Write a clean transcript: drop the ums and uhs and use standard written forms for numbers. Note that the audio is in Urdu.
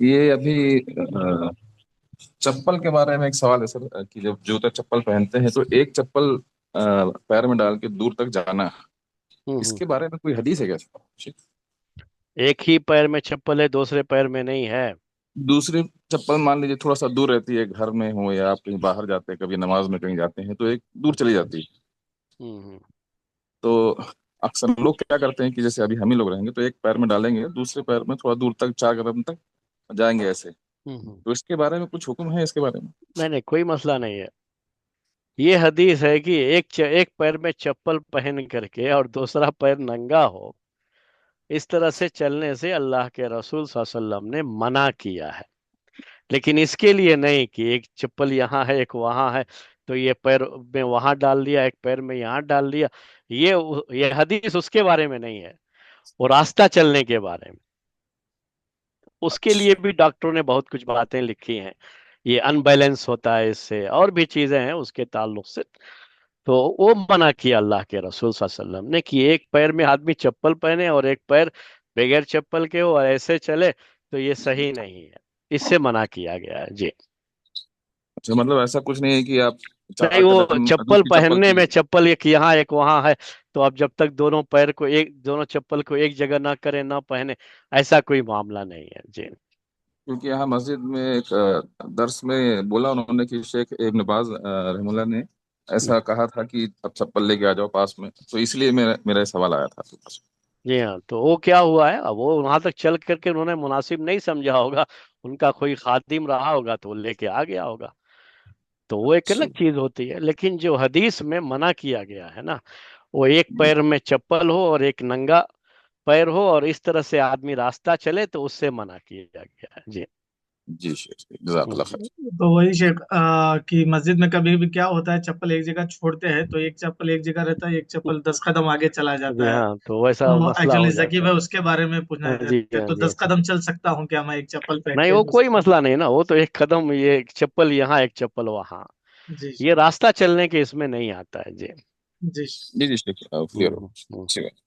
یہ ابھی چپل کے بارے میں ایک سوال ہے سر، کہ جب جوتا چپل پہنتے ہیں تو ایک چپل پیر میں ڈال کے دور تک جانا، ہوں اس ہوں۔ کے بارے میں کوئی حدیث ہے کیا سر؟ ایک ہی پیر میں چپل ہے، دوسرے پیر میں نہیں ہے۔ دوسری چپل مان لیجیے تھوڑا سا دور رہتی ہے، گھر میں ہو یا آپ کہیں باہر جاتے ہیں، کبھی نماز میں کہیں جاتے ہیں تو ایک دور چلی جاتی ہے، ہوں ہوں تو اکثر لوگ کیا کرتے ہیں کہ جیسے ابھی ہم ہی لوگ رہیں گے تو ایک پیر میں ڈالیں گے، دوسرے پیر میں تھوڑا دور تک 4 قدم تک جائیں گے ایسے، ہوں۔ تو اس کے بارے میں کچھ حکم ہے اس کے بارے میں؟ نہیں نہیں، کوئی مسئلہ نہیں ہے۔ یہ حدیث ہے کہ ایک پیر میں چپل پہن کر کے اور دوسرا پیر ننگا ہو، اس طرح سے چلنے سے اللہ کے رسول صلی اللہ علیہ وسلم نے منع کیا ہے۔ لیکن اس کے لیے نہیں کہ ایک چپل یہاں ہے ایک وہاں ہے تو یہ پیر میں وہاں ڈال دیا، ایک پیر میں یہاں ڈال دیا۔ یہ حدیث اس کے بارے میں نہیں ہے، وہ راستہ چلنے کے بارے میں۔ اس کے لیے اچھا بھی ڈاکٹروں نے بہت کچھ باتیں لکھی ہیں، یہ ان بیلنس ہوتا ہے، اس سے اور بھی چیزیں ہیں اس کے تعلق سے۔ تو وہ منع کیا اللہ کے رسول صلی اللہ علیہ وسلم نے کہ ایک پیر میں آدمی چپل پہنے اور ایک پیر بغیر چپل کے ہو اور ایسے چلے، تو یہ صحیح نہیں ہے، اس سے منع کیا گیا ہے جی۔ اچھا، مطلب ایسا کچھ نہیں ہے کہ آپ نہیں، چار وہ قدم چپل دوسری چپل پہننے کی؟ میں چپل ایک یہاں ایک وہاں ہے، تو آپ جب تک دونوں چپل کو ایک جگہ نہ کریں نہ پہنے، ایسا کوئی معاملہ نہیں ہے جی۔ کیونکہ یہاں مسجد میں ایک درس میں بولا انہوں نے کہ شیخ ابن باز رحم اللہ نے ایسا کہا تھا کہ اب چپل لے کے آ جاؤ پاس میں، تو اس لیے میرا یہ سوال آیا تھا آپ کے پاس۔ جی ہاں، تو وہ کیا ہوا ہے، اب وہ وہاں تک چل کر کے انہوں نے مناسب نہیں سمجھا ہوگا، ان کا کوئی خادم رہا ہوگا تو وہ لے کے آ گیا ہوگا، تو وہ ایک اچھا الگ چیز ہوتی ہے۔ لیکن جو حدیث میں منع کیا گیا ہے نا، وہ ایک جی پیر میں چپل ہو اور ایک ننگا پیر ہو اور اس طرح سے آدمی راستہ چلے، تو اس سے منع کیا گیا ہے جی۔ جی شیخ جزاک اللہ ہوں۔ خیر۔ تو وہی شیخ کہ مسجد میں کبھی بھی کیا ہوتا ہے، چپل ایک جگہ چھوڑتے ہیں تو ایک چپل ایک جگہ رہتا ہے، ایک چپل 10 قدم آگے چلا جی جاتا ہے۔ ہاں، تو ویسا تو مسئلہ ایکچولی ہو ذکیب جاتا ہے، اس کے بارے میں پوچھنا ہے۔ جی چاہتے ہیں، ہاں تو جی۔ 10 قدم چل سکتا ہوں کیا میں ایک چپل پہن نہیں، کے وہ کوئی دوسرے؟ مسئلہ نہیں نا، وہ تو ایک قدم، یہ ایک چپل یہاں ایک چپل وہاں، جی یہ راستہ چلنے کے اس میں نہیں آتا ہے جی۔ جی جی جی شیخ، ہوں کلیئر ہو، ہوں ہوں۔ اچھی بات۔